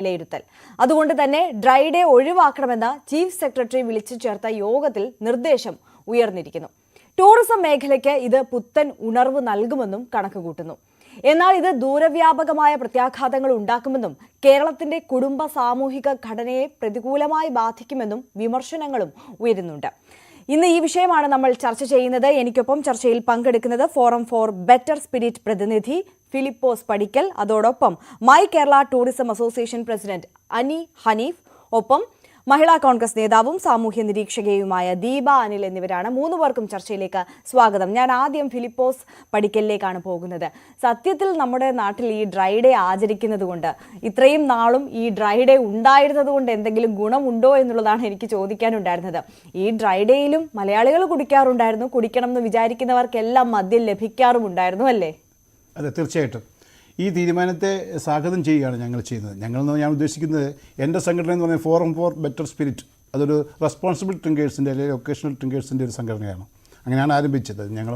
വിലയിരുത്തൽ. അതുകൊണ്ട് തന്നെ ഡ്രൈ ഡേ ഒഴിവാക്കണമെന്ന ചീഫ് സെക്രട്ടറി വിളിച്ചു ചേർത്ത യോഗത്തിൽ നിർദ്ദേശം ഉയർന്നിരിക്കുന്നു. ടൂറിസം മേഖലയ്ക്ക് ഇത് പുത്തൻ ഉണർവ് നൽകുമെന്നും കണക്കുകൂട്ടുന്നു. എന്നാൽ ഇത് ദൂരവ്യാപകമായ പ്രത്യാഘാതങ്ങൾ ഉണ്ടാക്കുമെന്നും കേരളത്തിന്റെ കുടുംബ സാമൂഹിക ഘടനയെ പ്രതികൂലമായി ബാധിക്കുമെന്നും വിമർശനങ്ങളും ഉയരുന്നുണ്ട്. ഇന്ന് ഈ വിഷയമാണ് നമ്മൾ ചർച്ച ചെയ്യുന്നത്. എനിക്കൊപ്പം ചർച്ചയിൽ പങ്കെടുക്കുന്നത് ഫോറം ഫോർ ബെറ്റർ സ്പിരിറ്റ് പ്രതിനിധി ഫിലിപ്പോസ് പടിക്കൽ, അതോടൊപ്പം my Kerala tourism association president Ani Hanif, ഒപ്പം മഹിളാ കോൺഗ്രസ് നേതാവും സാമൂഹ്യ നിരീക്ഷകയുമായ ദീപ അനിൽ എന്നിവരാണ്. മൂന്ന് പേർക്കും ചർച്ചയിലേക്ക് സ്വാഗതം. ഞാൻ ആദ്യം ഫിലിപ്പോസ് പടിക്കലിലേക്കാണ് പോകുന്നത്. സത്യത്തിൽ നമ്മുടെ നാട്ടിൽ ഈ ഡ്രൈ ഡേ ആചരിക്കുന്നത് കൊണ്ട്, ഇത്രയും നാളും ഈ ഡ്രൈ ഡേ ഉണ്ടായിരുന്നത് കൊണ്ട് എന്തെങ്കിലും ഗുണമുണ്ടോ എന്നുള്ളതാണ് എനിക്ക് ചോദിക്കാനുണ്ടായിരുന്നത്. ഈ ഡ്രൈ ഡേയിലും മലയാളികൾ കുടിക്കാറുണ്ടായിരുന്നു, കുടിക്കണം എന്ന് വിചാരിക്കുന്നവർക്കെല്ലാം മദ്യം ലഭിക്കാറുമുണ്ടായിരുന്നു, അല്ലേ? അതെ, തീർച്ചയായിട്ടും ഈ തീരുമാനത്തെ സ്വാഗതം ചെയ്യുകയാണ് ഞങ്ങൾ ചെയ്യുന്നത്. ഞാൻ ഉദ്ദേശിക്കുന്നത്, എൻ്റെ സംഘടന എന്ന് പറഞ്ഞാൽ ഫോറം ഫോർ ബെറ്റർ സ്പിരിറ്റ്, അതൊരു റെസ്പോൺസിബിൾ ഡ്രിങ്കേഴ്സിൻ്റെ അല്ലെങ്കിൽ ഒക്കേഷണൽ ഡ്രിങ്കേഴ്സിൻ്റെ ഒരു സംഘടനയാണ്. അങ്ങനെയാണ് ആരംഭിച്ചത്. ഞങ്ങൾ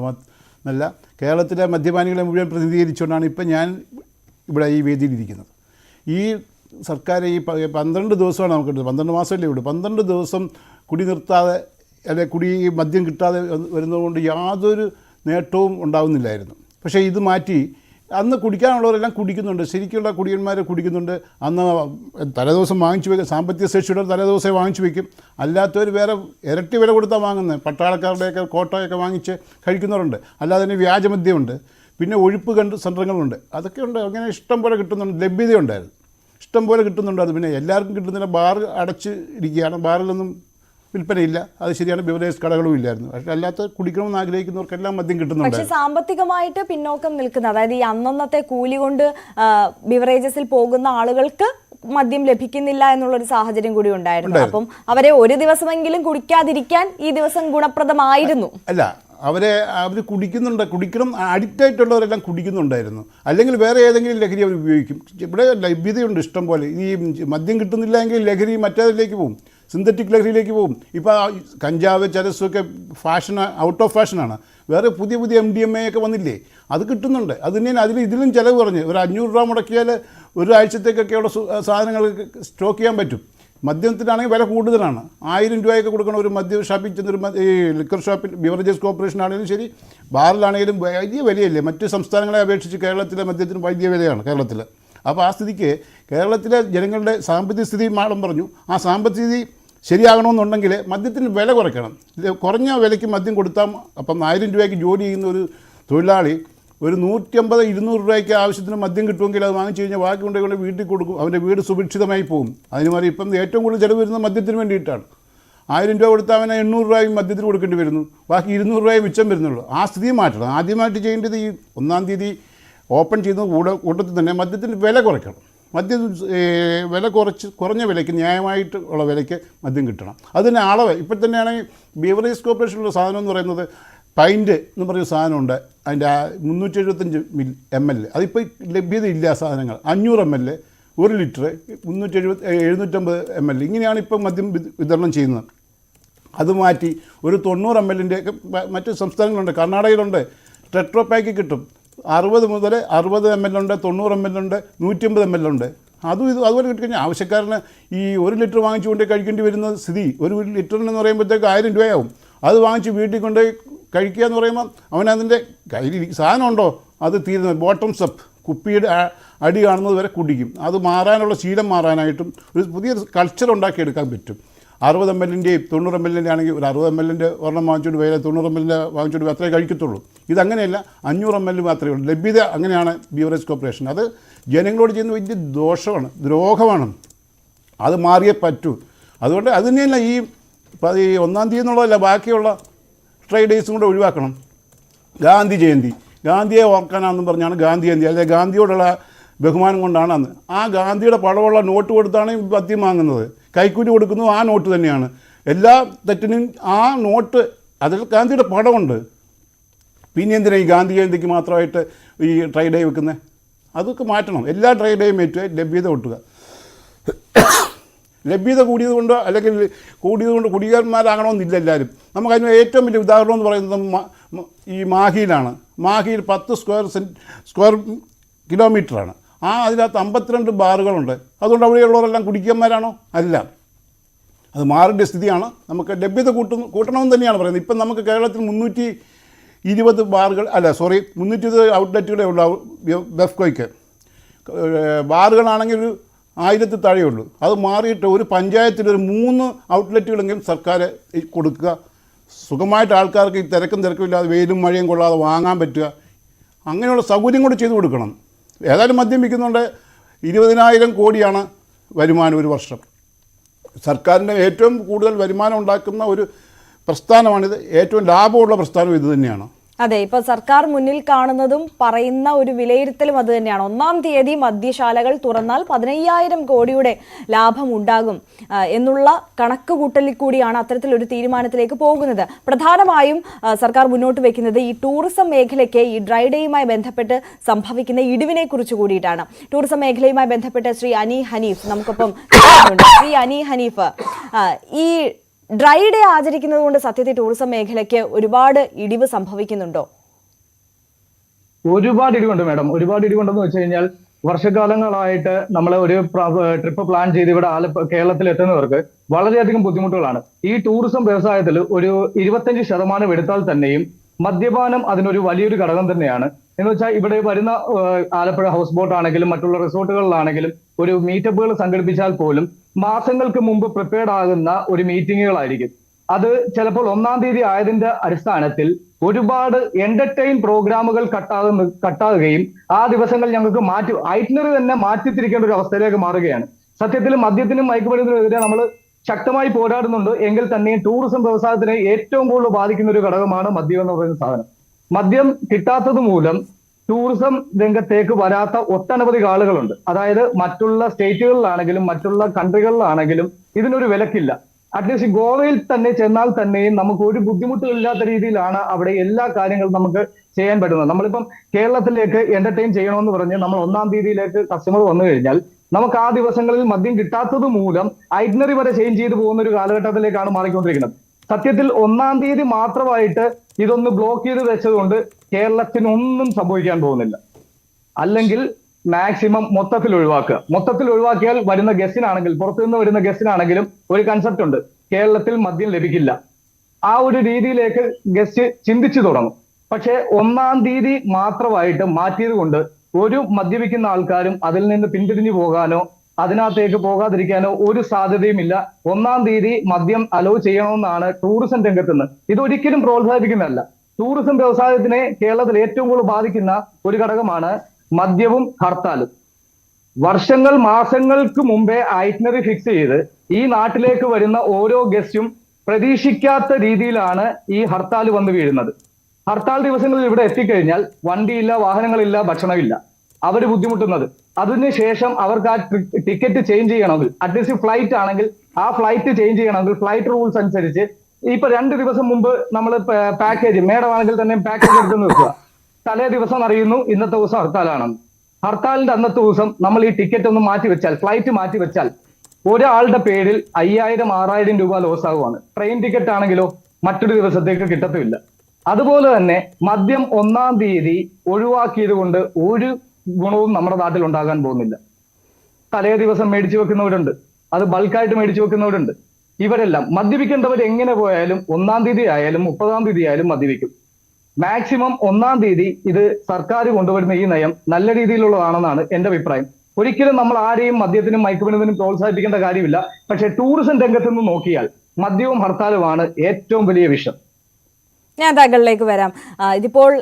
നല്ല കേരളത്തിലെ മദ്യപാനികളെ മുഴുവൻ പ്രതിനിധീകരിച്ചുകൊണ്ടാണ് ഇപ്പം ഞാൻ ഇവിടെ ഈ വേദിയിലിരിക്കുന്നത്. ഈ സർക്കാർ ഈ 12 ദിവസമാണ് നമുക്ക് കിട്ടുന്നത്. 12 മാസമല്ലേ ഇവിടെ. 12 ദിവസം കുടി നിർത്താതെ അല്ലെങ്കിൽ മദ്യം കിട്ടാതെ വരുന്നതുകൊണ്ട് യാതൊരു നേട്ടവും ഉണ്ടാവുന്നില്ലായിരുന്നു. പക്ഷേ ഇത് മാറ്റി അന്ന് കുടിക്കാനുള്ളവരെല്ലാം കുടിക്കുന്നുണ്ട്, ശരിക്കുള്ള കുടിയന്മാർ കുടിക്കുന്നുണ്ട്. അന്ന് തലേദിവസം വാങ്ങിച്ചു വയ്ക്കും, സാമ്പത്തിക ശേഷിയുടെ തലേദിവസം വാങ്ങിച്ചു വയ്ക്കും. അല്ലാത്തവർ വേറെ ഇരട്ടി വില കൊടുത്താൽ വാങ്ങുന്നത്. പട്ടാളക്കാരുടെയൊക്കെ കോട്ടയൊക്കെ വാങ്ങിച്ച് കഴിക്കുന്നവരുണ്ട്. അല്ലാതെ തന്നെ വ്യാജമദ്യമുണ്ട്, പിന്നെ ഒഴിപ്പ് സെൻറ്ററുകളുണ്ട്, അതൊക്കെ ഉണ്ട്. അങ്ങനെ ഇഷ്ടം പോലെ കിട്ടുന്നുണ്ട്, ലഭ്യതയുണ്ടായിരുന്നു, ഇഷ്ടം പോലെ കിട്ടുന്നുണ്ട്. അത് പിന്നെ എല്ലാവർക്കും കിട്ടുന്നില്ല. ബാർ അടച്ച് ഇരിക്കുകയാണ്, ബാറിലൊന്നും വിൽപ്പനയില്ല, അത് ശരിയാണ്. ബിവറേജ് കടകളും ഇല്ലായിരുന്നു. പക്ഷേ അല്ലാത്ത കുടിക്കണമെന്ന് ആഗ്രഹിക്കുന്നവർക്കെല്ലാം മദ്യം കിട്ടുന്നുണ്ട്. പക്ഷേ സാമ്പത്തികമായിട്ട് പിന്നോക്കം നിൽക്കുന്ന, അതായത് ഈ അന്നത്തെ കൂലി കൊണ്ട് ബിവറേജസിൽ പോകുന്ന ആളുകൾക്ക് മദ്യം ലഭിക്കുന്നില്ല എന്നുള്ളൊരു സാഹചര്യം കൂടി ഉണ്ടായിരുന്നു. അപ്പം അവരെ ഒരു ദിവസമെങ്കിലും കുടിക്കാതിരിക്കാൻ ഈ ദിവസം ഗുണപ്രദമായിരുന്നു. അല്ല, അവർ കുടിക്കണം, അഡിക്റ്റായിട്ടുള്ളവരെല്ലാം കുടിക്കുന്നുണ്ടായിരുന്നു. അല്ലെങ്കിൽ വേറെ ഏതെങ്കിലും ലഹരി അവർ ഉപയോഗിക്കും. ഇവിടെ ലഭ്യതയുണ്ട് ഇഷ്ടം പോലെ. ഈ മദ്യം കിട്ടുന്നില്ല എങ്കിൽ ലഹരി മറ്റേതിലേക്ക് പോകും, സിന്തറ്റിക് ലഹരിയിലേക്ക് പോകും. ഇപ്പോൾ കഞ്ചാവ്, ചരസൊക്കെ ഔട്ട് ഓഫ് ഫാഷനാണ്. വേറെ പുതിയ MDMA ഒക്കെ വന്നില്ലേ, അത് കിട്ടുന്നുണ്ട്. അത് തന്നെയാണ് ഇതിലും ചിലവ് കുറഞ്ഞ് ഒരു 500 രൂപ മുടക്കിയാൽ ഒരാഴ്ചത്തേക്കൊക്കെയുള്ള സാധനങ്ങൾ സ്റ്റോക്ക് ചെയ്യാൻ പറ്റും. മദ്യത്തിനാണെങ്കിൽ വില കൂടുതലാണ്. 1000 രൂപയൊക്കെ കൊടുക്കണം ഒരു മദ്യ ഷാപ്പിൽ ചെന്നൊരു ഈ ലിക്കർ ഷോപ്പിൽ. ബിവറേജസ് കോർപ്പറേഷൻ ആണെങ്കിലും ശരി, ബാറിലാണെങ്കിലും വലിയ വിലയല്ലേ. മറ്റ് സംസ്ഥാനങ്ങളെ അപേക്ഷിച്ച് കേരളത്തിലെ മദ്യത്തിന് വലിയ വിലയാണ് കേരളത്തിൽ. അപ്പോൾ ആ സ്ഥിതിക്ക് കേരളത്തിലെ ജനങ്ങളുടെ സാമ്പത്തിക സ്ഥിതി മാഡം പറഞ്ഞു, ആ സാമ്പത്തിക സ്ഥിതി ശരിയാകണമെന്നുണ്ടെങ്കിൽ മദ്യത്തിന് വില കുറയ്ക്കണം. കുറഞ്ഞ വിലയ്ക്ക് മദ്യം കൊടുത്താൽ, അപ്പം 1000 രൂപയ്ക്ക് ജോലി ചെയ്യുന്ന ഒരു തൊഴിലാളി ഒരു 150-200 രൂപയ്ക്ക് ആവശ്യത്തിന് മദ്യം കിട്ടുമെങ്കിൽ അത് വാങ്ങിച്ചു കഴിഞ്ഞാൽ ബാക്കി കൊണ്ടുപോയി വീട്ടിൽ കൊടുക്കും. അവൻ്റെ വീട് സുഭിക്ഷിതമായി പോകും. അതിന് മാറി ഇപ്പം ഏറ്റവും കൂടുതൽ ചിലവ് വരുന്നത് മദ്യത്തിന് വേണ്ടിയിട്ടാണ്. 1000 രൂപ കൊടുത്താൽ അവനെ 800 രൂപയും മദ്യത്തിന് കൊടുക്കേണ്ടി വരുന്നു, ബാക്കി 200 രൂപയെ മിച്ചം വരുന്നുള്ളൂ. ആ സ്ഥിതി മാറ്റണം. ആദ്യമായിട്ട് ചെയ്യേണ്ടത് ഈ 1-ാം തീയതി ഓപ്പൺ ചെയ്യുന്ന കൂട്ടത്തിൽ തന്നെ മദ്യത്തിന് വില കുറയ്ക്കണം. മദ്യം വില കുറഞ്ഞ വിലയ്ക്ക്, ന്യായമായിട്ട് ഉള്ള വിലയ്ക്ക് മദ്യം കിട്ടണം. അതിന് അളവ് ഇപ്പം തന്നെയാണെങ്കിൽ ബീവറേജ് കോർപ്പറേഷനിലുള്ള സാധനം എന്ന് പറയുന്നത് പൈൻറ്റ് എന്ന് പറയുന്ന സാധനമുണ്ട്. അതിൻ്റെ 375 ml. അതിപ്പോൾ ലഭ്യതയില്ല സാധനങ്ങൾ. 500 ml, 1 ലിറ്റർ, 750 ml, ഇങ്ങനെയാണ് ഇപ്പം മദ്യം വിതരണം ചെയ്യുന്നത്. അത് മാറ്റി ഒരു 90 ml മറ്റ് സംസ്ഥാനങ്ങളുണ്ട്. കർണാടകയിലുണ്ട്, ടെട്രോ പാക്ക് കിട്ടും. 60 മുതൽ 60 ml ഉണ്ട്, 90 ml ഉണ്ട്, 150 ml ഉണ്ട്. അതുപോലെ കിട്ടിക്കഴിഞ്ഞാൽ ആവശ്യക്കാരന് ഈ 1 ലിറ്റർ വാങ്ങിച്ചുകൊണ്ട് കഴിക്കേണ്ടി വരുന്ന സ്ഥിതി, 1 ലിറ്ററിനെന്ന് പറയുമ്പോഴത്തേക്ക് 1000 രൂപയാവും. അത് വാങ്ങിച്ച് വീട്ടിൽ കൊണ്ട് കഴിക്കുക എന്ന് പറയുമ്പോൾ അവനതിൻ്റെ കയ്യിൽ സാധനം ഉണ്ടോ അത് തീരുന്നത്. ബോട്ടംസ് അപ്പ്, കുപ്പിയുടെ അടി കാണുന്നത് വരെ കുടിക്കും. അത് മാറാനുള്ള ശീലം മാറാനായിട്ടും ഒരു പുതിയ കൾച്ചർ ഉണ്ടാക്കിയെടുക്കാൻ പറ്റും. 60 ml-ൻ്റെയും 90 ml-ൻ്റെ ആണെങ്കിൽ ഒരു 60 ml-ൻ്റെ ഒരെണ്ണം വാങ്ങിച്ചുകൊണ്ട് പോയാൽ 90 ml വാങ്ങിച്ചുകൊണ്ട് അത്രേ കഴിക്കത്തുള്ളൂ. ഇതങ്ങനെയല്ല, 500 ml മാത്രമേ ഉള്ളൂ. ലഭ്യത അങ്ങനെയാണ് ബീവറേജ് കോർപ്പറേഷൻ. അത് ജനങ്ങളോട് ചെയ്യുന്ന വലിയ ദോഷമാണ്, ദ്രോഹമാണ്. അത് മാറിയേ പറ്റൂ. അതുകൊണ്ട് അത് തന്നെയല്ല ഈ 1-ാം തീയതി എന്നുള്ളതല്ല, ബാക്കിയുള്ള ഡ്രൈ ഡേയ്സും കൂടെ ഒഴിവാക്കണം. ഗാന്ധി ജയന്തി, ഗാന്ധിയെ ഓർക്കാനാണെന്ന് പറഞ്ഞാണ് ഗാന്ധി ജയന്തി. അല്ലെങ്കിൽ ഗാന്ധിയോടുള്ള ബഹുമാനം കൊണ്ടാണ് അന്ന്. ആ ഗാന്ധിയുടെ പടമുള്ള നോട്ട് കൊടുത്താണ് മദ്യം വാങ്ങുന്നത്. കൈക്കൂലി കൊടുക്കുന്നത് ആ നോട്ട് തന്നെയാണ്. എല്ലാ തെറ്റിനും ആ നോട്ട്, അതിൽ ഗാന്ധിയുടെ പടമുണ്ട്. പിന്നെ എന്തിനാണ് ഈ ഗാന്ധി ജയന്തിക്ക് മാത്രമായിട്ട് ഈ ഡ്രൈ ഡേ വെക്കുന്നത്? അതൊക്കെ മാറ്റണം. എല്ലാ ഡ്രൈ ഡേയും ഏറ്റുക, ലഭ്യത കൂട്ടുക. ലഭ്യത കൂടിയതുകൊണ്ട് അല്ലെങ്കിൽ കുടികാരന്മാരാകണമെന്നില്ല എല്ലാവരും. നമുക്കതിന് ഏറ്റവും വലിയ ഉദാഹരണം എന്ന് പറയുന്നത് ഈ മാഹിയിലാണ്. മാഹിയിൽ 10 സ്ക്വയർ കിലോമീറ്ററാണ്. അതിനകത്ത് 52 ബാറുകളുണ്ട്. അതുകൊണ്ട് അവിടെയുള്ളവരെല്ലാം കുടിക്കന്മാരാണോ? അല്ല. അത് മാറേണ്ട സ്ഥിതിയാണ്. നമുക്ക് ലഭ്യത കൂട്ടണമെന്ന് തന്നെയാണ് പറയുന്നത്. ഇപ്പം നമുക്ക് കേരളത്തിൽ 320 ബാറുകൾ 320 ഔട്ട്ലെറ്റുകളേ ഉള്ളൂ ബെഫ്കോയ്ക്ക്. ബാറുകളാണെങ്കിൽ ഒരു 1000 താഴെയുള്ളൂ. അത് മാറിയിട്ട് ഒരു പഞ്ചായത്തിൽ ഒരു 3 ഔട്ട്ലെറ്റുകളെങ്കിലും സർക്കാർ കൊടുക്കുക. സുഖമായിട്ട് ആൾക്കാർക്ക് ഈ തിരക്കുമില്ലാതെ വെയിലും മഴയും കൊള്ളാതെ വാങ്ങാൻ പറ്റുക. അങ്ങനെയുള്ള സൗകര്യം കൂടി ചെയ്തു കൊടുക്കണം. ഏതായാലും മദ്യം വിൽക്കുന്നുണ്ട്. 20,000 കോടിയാണ് വരുമാനം ഒരു വർഷം. സർക്കാരിൻ്റെ ഏറ്റവും കൂടുതൽ വരുമാനം ഉണ്ടാക്കുന്ന ഒരു പ്രസ്ഥാനമാണിത്. ഏറ്റവും ലാഭമുള്ള പ്രസ്ഥാനം ഇത് തന്നെയാണ്. അതെ, ഇപ്പൊ സർക്കാർ മുന്നിൽ കാണുന്നതും പറയുന്ന ഒരു വിലയിരുത്തലും അത് തന്നെയാണ്. 1-ാം തീയതി മദ്യശാലകൾ തുറന്നാൽ 15,000 കോടിയുടെ ലാഭം ഉണ്ടാകും എന്നുള്ള കണക്കുകൂട്ടലിൽ കൂടിയാണ് അത്തരത്തിലൊരു തീരുമാനത്തിലേക്ക് പോകുന്നത്. പ്രധാനമായും സർക്കാർ മുന്നോട്ട് വെക്കുന്നത് ഈ ടൂറിസം മേഖലയ്ക്ക് ഈ ഡ്രൈ ഡേയുമായി ബന്ധപ്പെട്ട് സംഭവിക്കുന്ന ഇടിവിനെ കുറിച്ച് കൂടിയിട്ടാണ്. ടൂറിസം മേഖലയുമായി ബന്ധപ്പെട്ട് ശ്രീ അനി ഹനീഫ് നമുക്കൊപ്പം ഉണ്ട്. ശ്രീ അനി ഹനീഫ്, ഈ ഡ്രൈ ഡേ ആചരിക്കുന്നത് കൊണ്ട് സത്യത്തിൽ ടൂറിസം മേഖലയ്ക്ക് ഒരുപാട് ഇടിവ് സംഭവിക്കുന്നുണ്ടോ? ഒരുപാട് ഇടിവുണ്ട് മാഡം. ഒരുപാട് ഇടിവുണ്ടെന്ന് വെച്ച് കഴിഞ്ഞാൽ വർഷകാലങ്ങളായിട്ട് നമ്മൾ ഒരു ട്രിപ്പ് പ്ലാൻ ചെയ്ത് ഇവിടെ കേരളത്തിൽ എത്തുന്നവർക്ക് വളരെയധികം ബുദ്ധിമുട്ടുകളാണ്. ഈ ടൂറിസം വ്യവസായത്തിൽ ഒരു 25% എടുത്താൽ തന്നെയും മദ്യപാനം അതിനൊരു വലിയൊരു ഘടകം തന്നെയാണ്. എന്ന് വെച്ചാൽ ഇവിടെ വരുന്ന ആലപ്പുഴ ഹൗസ് ബോട്ട് ആണെങ്കിലും മറ്റുള്ള റിസോർട്ടുകളിലാണെങ്കിലും ഒരു മീറ്റപ്പുകൾ സംഘടിപ്പിച്ചാൽ പോലും മാസങ്ങൾക്ക് മുമ്പ് പ്രിപ്പയർഡ് ആകുന്ന ഒരു മീറ്റിങ്ങുകളായിരിക്കും. അത് ചിലപ്പോൾ 1-ാം തീയതി ആയതിന്റെ അടിസ്ഥാനത്തിൽ ഒരുപാട് എന്റർടൈൻ പ്രോഗ്രാമുകൾ കട്ടാകുകയും ആ ദിവസങ്ങൾ ഞങ്ങൾക്ക് ഐറ്റിനറി തന്നെ മാറ്റിത്തിരിക്കേണ്ട ഒരു അവസ്ഥയിലേക്ക് മാറുകയാണ്. സത്യത്തിൽ മദ്യത്തിനും മയക്കുമരുന്നിനുമെതിരെ നമ്മൾ ശക്തമായി പോരാടുന്നുണ്ട്. എങ്കിൽ തന്നെയും ടൂറിസം വ്യവസായത്തിനെ ഏറ്റവും കൂടുതൽ ബാധിക്കുന്ന ഒരു ഘടകമാണ് മദ്യം എന്ന് പറയുന്ന സാധനം. മദ്യം കിട്ടാത്തത് മൂലം ടൂറിസം രംഗത്തേക്ക് വരാത്ത ഒട്ടനവധി ആളുകളുണ്ട്. അതായത് മറ്റുള്ള സ്റ്റേറ്റുകളിലാണെങ്കിലും മറ്റുള്ള കൺട്രികളിലാണെങ്കിലും ഇതിനൊരു വിലക്കില്ല. അറ്റ്ലീസ്റ്റ് ഗോവയിൽ തന്നെ ചെന്നാൽ തന്നെയും നമുക്ക് ഒരു ബുദ്ധിമുട്ടുകളില്ലാത്ത രീതിയിലാണ് അവിടെ എല്ലാ കാര്യങ്ങളും നമുക്ക് ചെയ്യാൻ പറ്റുന്നത്. നമ്മളിപ്പം കേരളത്തിലേക്ക് എന്റർടൈൻ ചെയ്യണമെന്ന് പറഞ്ഞ് നമ്മൾ 1-ാം തീയതിയിലേക്ക് കസ്റ്റമർ വന്നു കഴിഞ്ഞാൽ നമുക്ക് ആ ദിവസങ്ങളിൽ മദ്യം കിട്ടാത്തത് മൂലം ഐറ്റിനറി വരെ ചേഞ്ച് ചെയ്തു പോകുന്ന ഒരു കാലഘട്ടത്തിലേക്കാണ് മാറിക്കൊണ്ടിരിക്കുന്നത്. സത്യത്തിൽ 1-ാം തീയതി മാത്രമായിട്ട് ഇതൊന്ന് ബ്ലോക്ക് ചെയ്ത് വെച്ചതുകൊണ്ട് കേരളത്തിനൊന്നും സംഭവിക്കാൻ പോകുന്നില്ല. അല്ലെങ്കിൽ മാക്സിമം മൊത്തത്തിൽ ഒഴിവാക്കിയാൽ വരുന്ന ഗസ്റ്റിനാണെങ്കിൽ പുറത്തുനിന്ന് വരുന്ന ഗസ്റ്റിനാണെങ്കിലും ഒരു കൺസെപ്റ്റ് ഉണ്ട്, കേരളത്തിൽ മദ്യം ലഭിക്കില്ല. ആ ഒരു രീതിയിലേക്ക് ഗസ്റ്റ് ചിന്തിച്ചു തുടങ്ങും. പക്ഷെ 1-ാം തീയതി മാത്രമായിട്ട് മാറ്റിയത് കൊണ്ട് ഒരു മദ്യപിക്കുന്ന ആൾക്കാരും അതിൽ നിന്ന് പിന്തിരിഞ്ഞു പോകാനോ അതിനകത്തേക്ക് പോകാതിരിക്കാനോ ഒരു സാധ്യതയുമില്ല. 1-ാം തീയതി മദ്യം അലോ ചെയ്യണമെന്നാണ് ടൂറിസം രംഗത്തുനിന്ന്. ഇതൊരിക്കലും പ്രോത്സാഹിപ്പിക്കുന്നതല്ല. ടൂറിസം വ്യവസായത്തിനെ കേരളത്തിൽ ഏറ്റവും കൂടുതൽ ബാധിക്കുന്ന ഒരു ഘടകമാണ് മദ്യവും ഹർത്താലും. മാസങ്ങൾക്ക് മുമ്പേ ഐറ്റിനറി ഫിക്സ് ചെയ്ത് ഈ നാട്ടിലേക്ക് വരുന്ന ഓരോ ഗസ്റ്റും പ്രതീക്ഷിക്കാത്ത രീതിയിലാണ് ഈ ഹർത്താൽ വന്നു വീഴുന്നത്. ഹർത്താൽ ദിവസങ്ങളിൽ ഇവിടെ എത്തിക്കഴിഞ്ഞാൽ വണ്ടിയില്ല, വാഹനങ്ങളില്ല, ഭക്ഷണമില്ല. അവർ ബുദ്ധിമുട്ടുന്നത്. അതിനുശേഷം അവർക്ക് ആ ടിക്കറ്റ് ചേഞ്ച് ചെയ്യണമെങ്കിൽ അറ്റ്ലീസ്റ്റ് ഫ്ലൈറ്റ് ആണെങ്കിൽ ആ ഫ്ലൈറ്റ് ചേഞ്ച് ചെയ്യണമെങ്കിൽ ഫ്ലൈറ്റ് റൂൾസ് അനുസരിച്ച് ഇപ്പൊ 2 ദിവസം മുമ്പ് നമ്മൾ പാക്കേജ് മേഡമാണെങ്കിൽ തന്നെ പാക്കേജ് എടുത്തെന്ന് വെക്കുക. തലേ ദിവസം അറിയുന്നു ഇന്നത്തെ ദിവസം ഹർത്താലാണെന്ന്. ഹർത്താലിന്റെ അന്നത്തെ ദിവസം നമ്മൾ ഈ ടിക്കറ്റ് ഒന്ന് മാറ്റിവെച്ചാൽ, ഫ്ലൈറ്റ് മാറ്റിവെച്ചാൽ ഒരാളുടെ പേരിൽ 5,000-6,000 രൂപ ലോസ് ആകുവാണ്. ട്രെയിൻ ടിക്കറ്റ് ആണെങ്കിലോ മറ്റൊരു ദിവസത്തേക്ക് കിട്ടത്തുമില്ല. അതുപോലെ തന്നെ മദ്യം 1-ാം തീയതി ഒഴിവാക്കിയത് കൊണ്ട് ഒരു ഗുണവും നമ്മുടെ നാട്ടിൽ ഉണ്ടാകാൻ പോകുന്നില്ല. തലേ ദിവസം മേടിച്ചു വെക്കുന്നവരുണ്ട്, അത് ബൾക്കായിട്ട് മേടിച്ചു വെക്കുന്നവരുണ്ട്. ഇവരെല്ലാം മദ്യപിക്കേണ്ടവർ എങ്ങനെ പോയാലും 1-ാം തീയതി ആയാലും 30-ാം തീയതി ആയാലും മദ്യപിക്കും. മാക്സിമം 1-ാം തീയതി ഇത് സർക്കാർ കൊണ്ടുവരുന്ന ഈ നയം നല്ല രീതിയിലുള്ളതാണെന്നാണ് എന്റെ അഭിപ്രായം. ഒരിക്കലും നമ്മൾ ആരെയും മദ്യത്തിനും മയക്കുമരുന്നിനും പ്രോത്സാഹിപ്പിക്കേണ്ട കാര്യമില്ല. പക്ഷെ ടൂറിസം രംഗത്ത് നിന്ന് നോക്കിയാൽ മദ്യവും ഹർത്താലുമാണ് ഏറ്റവും വലിയ വിഷയം. ഞാൻ താങ്കളിലേക്ക് വരാം. ഇതിപ്പോൾ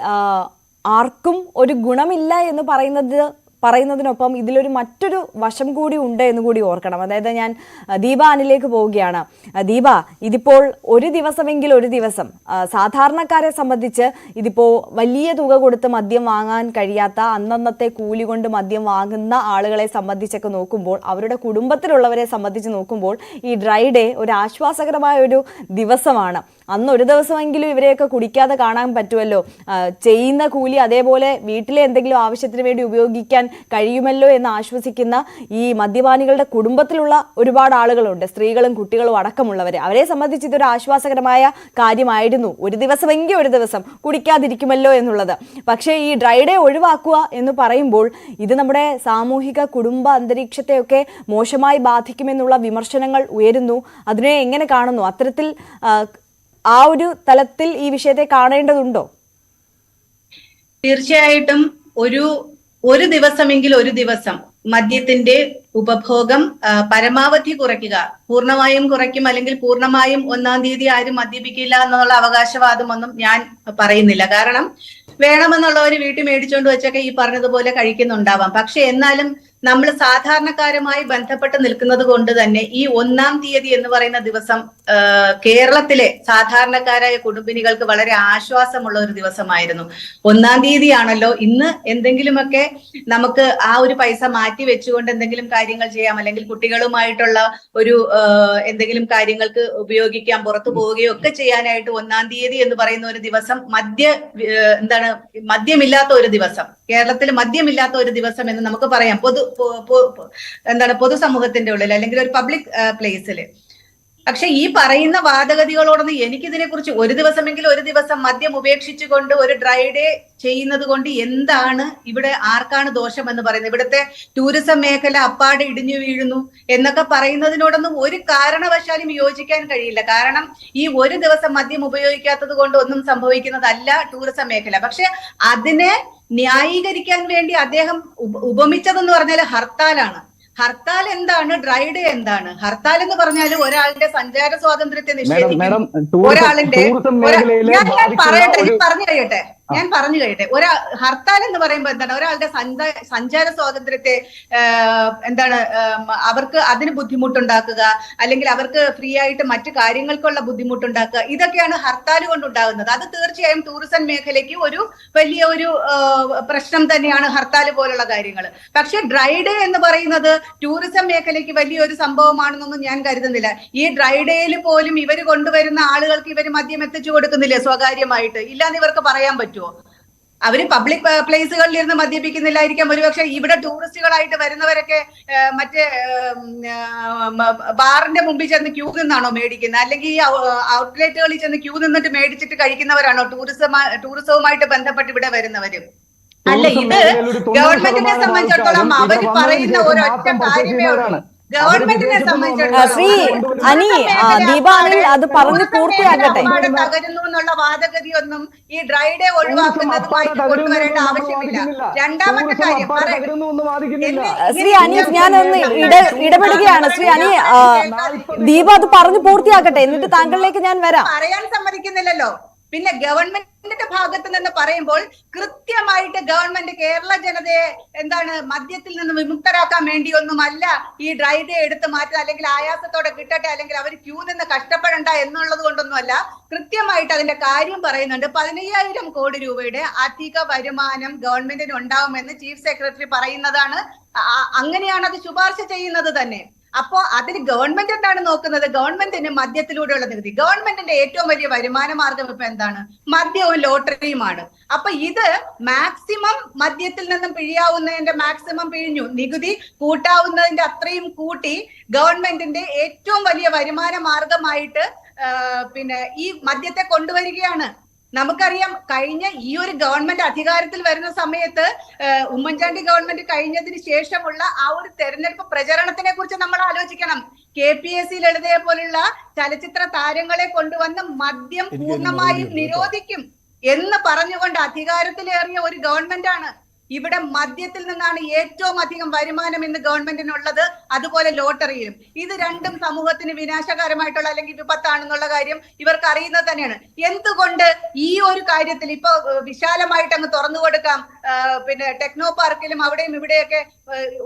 ആർക്കും ഒരു ഗുണമില്ല എന്ന് പറയുന്നതിനൊപ്പം ഇതിലൊരു മറ്റൊരു വശം കൂടി ഉണ്ട് എന്ന് കൂടി ഓർക്കണം. അതായത് ഞാൻ ദീപ അനിലേക്ക് പോവുകയാണ്. ദീപ, ഇതിപ്പോൾ ഒരു ദിവസം സാധാരണക്കാരെ സംബന്ധിച്ച് ഇതിപ്പോൾ വലിയ തുക കൊടുത്ത് മദ്യം വാങ്ങാൻ കഴിയാത്ത, അന്നന്നത്തെ കൂലി കൊണ്ട് മദ്യം വാങ്ങുന്ന ആളുകളെ സംബന്ധിച്ചൊക്കെ നോക്കുമ്പോൾ, അവരുടെ കുടുംബത്തിലുള്ളവരെ സംബന്ധിച്ച് നോക്കുമ്പോൾ ഈ ഡ്രൈ ഡേ ഒരു ആശ്വാസകരമായ ഒരു ദിവസമാണ്. അന്ന് ഒരു ദിവസമെങ്കിലും ഇവരെയൊക്കെ കുടിക്കാതെ കാണാൻ പറ്റുമല്ലോ, ചെയ്യുന്ന കൂലി അതേപോലെ വീട്ടിലെ എന്തെങ്കിലും ആവശ്യത്തിന് വേണ്ടി ഉപയോഗിക്കാൻ കഴിയുമല്ലോ എന്ന് ആശ്വസിക്കുന്ന ഈ മദ്യപാനികളുടെ കുടുംബത്തിലുള്ള ഒരുപാട് ആളുകളുണ്ട്, സ്ത്രീകളും കുട്ടികളും അടക്കമുള്ളവർ. അവരെ സംബന്ധിച്ച് ഇതൊരു ആശ്വാസകരമായ കാര്യമായിരുന്നു, ഒരു ദിവസമെങ്കിൽ ഒരു ദിവസം കുടിക്കാതിരിക്കുമല്ലോ എന്നുള്ളത്. പക്ഷേ ഈ ഡ്രൈ ഡേ ഒഴിവാക്കുക എന്ന് പറയുമ്പോൾ ഇത് നമ്മുടെ സാമൂഹിക കുടുംബ അന്തരീക്ഷത്തെയൊക്കെ മോശമായി ബാധിക്കുമെന്നുള്ള വിമർശനങ്ങൾ ഉയരുന്നു. അതിനെ എങ്ങനെ കാണുന്നു? അത്തരത്തിൽ ആ ഒരു തലത്തിൽ ഈ വിഷയത്തെ കാണേണ്ടതുണ്ടോ? തീർച്ചയായിട്ടും ഒരു ദിവസമെങ്കിൽ ഒരു ദിവസം മദ്യത്തിന്റെ ഉപഭോഗം പരമാവധി കുറയ്ക്കുക. പൂർണ്ണമായും കുറയ്ക്കും അല്ലെങ്കിൽ പൂർണ്ണമായും 1-ാം തീയതി ആരും മദ്യപിക്കില്ല എന്നുള്ള അവകാശവാദമൊന്നും ഞാൻ പറയുന്നില്ല. കാരണം വേണമെന്നുള്ളവർ വീട്ടിൽ മേടിച്ചുകൊണ്ട് വെച്ചൊക്കെ ഈ പറഞ്ഞതുപോലെ കഴിക്കുന്നുണ്ടാവാം. പക്ഷെ എന്നാലും നമ്മൾ സാധാരണക്കാരുമായി ബന്ധപ്പെട്ട് നിൽക്കുന്നത് കൊണ്ട് തന്നെ ഈ 1-ാം തീയതി എന്ന് പറയുന്ന ദിവസം കേരളത്തിലെ സാധാരണക്കാരായ കുടുംബിനികൾക്ക് വളരെ ആശ്വാസമുള്ള ഒരു ദിവസമായിരുന്നു. 1-ാം തീയതിയാണല്ലോ, ഇന്ന് എന്തെങ്കിലുമൊക്കെ നമുക്ക് ആ ഒരു പൈസ മാറ്റി വെച്ചുകൊണ്ട് എന്തെങ്കിലും കാര്യങ്ങൾ ചെയ്യാം, അല്ലെങ്കിൽ കുട്ടികളുമായിട്ടുള്ള ഒരു എന്തെങ്കിലും കാര്യങ്ങൾക്ക് ഉപയോഗിക്കാം, പുറത്തു പോവുകയോ ഒക്കെ ചെയ്യാനായിട്ട് 1-ാം തീയതി എന്ന് പറയുന്ന ഒരു ദിവസം മദ്യമില്ലാത്ത ഒരു ദിവസം, കേരളത്തിൽ മദ്യമില്ലാത്ത ഒരു ദിവസം എന്ന് നമുക്ക് പറയാം. പൊതുസമൂഹത്തിന്റെ ഉള്ളിൽ അല്ലെങ്കിൽ ഒരു പബ്ലിക് പ്ലേസില്. പക്ഷെ ഈ പറയുന്ന വാദഗതികളോടൊന്നും എനിക്കിതിനെ കുറിച്ച് ഒരു ദിവസമെങ്കിലും ഒരു ദിവസം മദ്യം ഉപേക്ഷിച്ചുകൊണ്ട് ഒരു ഡ്രൈ ഡേ ചെയ്യുന്നത് കൊണ്ട് എന്താണ് ഇവിടെ ആർക്കാണ് ദോഷം എന്ന് പറയുന്നത്? ഇവിടുത്തെ ടൂറിസം മേഖല അപ്പാടെ ഇടിഞ്ഞു വീഴുന്നു എന്നൊക്കെ പറയുന്നതിനോടൊന്നും ഒരു കാരണവശാലും യോജിക്കാൻ കഴിയില്ല. കാരണം ഈ ഒരു ദിവസം മദ്യം ഉപയോഗിക്കാത്തത് കൊണ്ട് ഒന്നും സംഭവിക്കുന്നതല്ല ടൂറിസം മേഖല. പക്ഷെ അതിനെ ന്യായീകരിക്കാൻ വേണ്ടി അദ്ദേഹം ഉപമിച്ചതെന്ന് പറഞ്ഞാൽ ഹർത്താലാണ്. ഹർത്താൽ എന്താണ്? ഡ്രൈ ഡേ എന്താണ്? ഹർത്താൽ എന്ന് പറഞ്ഞാൽ ഒരാളുടെ സഞ്ചാര സ്വാതന്ത്ര്യത്തെ നിഷേധിക്കും. ഒരാളിന്റെ ഞാൻ പറഞ്ഞു കഴിയട്ടെ. ഹർത്താൽ എന്ന് പറയുമ്പോൾ എന്താണ്? ഒരാളുടെ സഞ്ചാര സ്വാതന്ത്ര്യത്തെ അവർക്ക് അതിന് ബുദ്ധിമുട്ടുണ്ടാക്കുക, അല്ലെങ്കിൽ അവർക്ക് ഫ്രീ ആയിട്ട് മറ്റു കാര്യങ്ങൾക്കുള്ള ബുദ്ധിമുട്ടുണ്ടാക്കുക, ഇതൊക്കെയാണ് ഹർത്താൽ കൊണ്ടുണ്ടാകുന്നത്. അത് തീർച്ചയായും ടൂറിസം മേഖലയ്ക്ക് വലിയ ഒരു പ്രശ്നം തന്നെയാണ് ഹർത്താൽ പോലുള്ള കാര്യങ്ങൾ. പക്ഷെ ഡ്രൈ ഡേ എന്ന് പറയുന്നത് ടൂറിസം മേഖലയ്ക്ക് വലിയൊരു സംഭവമാണെന്നൊന്നും ഞാൻ കരുതുന്നില്ല. ഈ ഡ്രൈ ഡേയിൽ പോലും ഇവർ കൊണ്ടുവരുന്ന ആളുകൾക്ക് ഇവർ മദ്യം എത്തിച്ചു കൊടുക്കുന്നില്ലേ സ്വകാര്യമായിട്ട്? ഇല്ലാന്ന് ഇവർക്ക് പറയാൻ പറ്റുമോ? അവര് പബ്ലിക് പ്ലേസുകളിൽ ഇരുന്ന് മദ്യപിക്കുന്നില്ലായിരിക്കാം. ഒരുപക്ഷെ ഇവിടെ ടൂറിസ്റ്റുകളായിട്ട് വരുന്നവരൊക്കെ മറ്റേ ബാറിന്റെ മുമ്പിൽ ചെന്ന് ക്യൂ നിന്നാണോ മേടിക്കുന്നത്? അല്ലെങ്കിൽ ഈ ഔട്ട്ലെറ്റുകളിൽ ചെന്ന് ക്യൂ നിന്നിട്ട് മേടിച്ചിട്ട് കഴിക്കുന്നവരാണോ ടൂറിസവുമായിട്ട് ബന്ധപ്പെട്ട് ഇവിടെ വരുന്നവരും? അല്ല, ഇത് ഗവൺമെന്റിനെ സംബന്ധിച്ചിടത്തോളം അവർ പറയുന്ന ഒരൊറ്റ കാര്യമേ ഉള്ളൂ. ഗവൺമെന്റിനെ ശ്രീ അനി, ദീപ അനിൽ അത് പറഞ്ഞു പൂർത്തിയാക്കട്ടെ. തകരുന്നു എന്നുള്ള വാദഗതിയൊന്നും ഈ ഡ്രൈ ഡേ ഒഴിവാക്കുന്നതുമായിട്ട് കൊണ്ടുവരേണ്ട ആവശ്യമില്ല. രണ്ടാമത്തെ കാര്യം ശ്രീ അനീഫ്, ഞാനൊന്ന് ഇടപെടുകയാണ്. ശ്രീ അനി, ദീപ അത് പറഞ്ഞു പൂർത്തിയാക്കട്ടെ, എന്നിട്ട് താങ്കളിലേക്ക് ഞാൻ വരാം. പറയാൻ സമ്മതിക്കുന്നില്ലല്ലോ. പിന്നെ ഗവൺമെന്റിന്റെ ഭാഗത്ത് നിന്ന് പറയുമ്പോൾ കൃത്യമായിട്ട് ഗവൺമെന്റ് കേരള ജനതയെ മദ്യത്തിൽ നിന്ന് വിമുക്തരാക്കാൻ വേണ്ടിയൊന്നുമല്ല ഈ ഡ്രൈ ഡേ എടുത്ത് മാറ്റുക, അല്ലെങ്കിൽ ആയാസത്തോടെ കിട്ടട്ടെ, അല്ലെങ്കിൽ അവർ ക്യൂ നിന്ന് കഷ്ടപ്പെടണ്ട എന്നുള്ളത് കൊണ്ടൊന്നുമല്ല. കൃത്യമായിട്ട് അതിന്റെ കാര്യം പറയുന്നുണ്ട്. 15,000 കോടി രൂപയുടെ അധിക വരുമാനം ഗവൺമെന്റിന് ഉണ്ടാവുമെന്ന് ചീഫ് സെക്രട്ടറി പറയുന്നതാണ്. അങ്ങനെയാണ് അത് ശുപാർശ ചെയ്യുന്നത് തന്നെ. അപ്പോ അതിന് ഗവൺമെന്റ് എന്താണ് നോക്കുന്നത്? ഗവൺമെന്റിന് മദ്യത്തിലൂടെയുള്ള നികുതി. ഗവൺമെന്റിന്റെ ഏറ്റവും വലിയ വരുമാന മാർഗം ഇപ്പൊ എന്താണ്? മദ്യവും ലോട്ടറിയുമാണ്. അപ്പൊ ഇത് മാക്സിമം മദ്യത്തിൽ നിന്നും പിഴിയാവുന്നതിന്റെ മാക്സിമം പിഴിഞ്ഞു, നികുതി കൂട്ടാവുന്നതിന്റെ അത്രയും കൂട്ടി ഗവൺമെന്റിന്റെ ഏറ്റവും വലിയ വരുമാന മാർഗമായിട്ട് ഈ മദ്യത്തെ കൊണ്ടുവരികയാണ്. നമുക്കറിയാം, കഴിഞ്ഞ ഈ ഒരു ഗവൺമെന്റ് അധികാരത്തിൽ വരുന്ന സമയത്ത് ഉമ്മൻചാണ്ടി ഗവൺമെന്റ് കഴിഞ്ഞതിന് ശേഷമുള്ള ആ ഒരു തെരഞ്ഞെടുപ്പ് പ്രചരണത്തിനെ കുറിച്ച് നമ്മൾ ആലോചിക്കണം. KPSC ലളിതയെ പോലുള്ള ചലച്ചിത്ര താരങ്ങളെ കൊണ്ടുവന്ന് മദ്യം പൂർണ്ണമായും നിരോധിക്കും എന്ന് പറഞ്ഞുകൊണ്ട് അധികാരത്തിലേറിയ ഒരു ഗവൺമെന്റാണ്. ഇവിടെ മദ്യത്തിൽ നിന്നാണ് ഏറ്റവും അധികം വരുമാനം ഇന്ന് ഗവൺമെന്റിനുള്ളത്, അതുപോലെ ലോട്ടറിയിലും. ഇത് രണ്ടും സമൂഹത്തിന് വിനാശകരമായിട്ടുള്ള അല്ലെങ്കിൽ വിപത്താണെന്നുള്ള കാര്യം ഇവർക്ക് അറിയുന്നത് തന്നെയാണ്. എന്തുകൊണ്ട് ഈ ഒരു കാര്യത്തിൽ ഇപ്പൊ വിശാലമായിട്ട് അങ്ങ് തുറന്നു കൊടുക്കാം? പിന്നെ ടെക്നോ പാർക്കിലും അവിടെയും ഇവിടെയൊക്കെ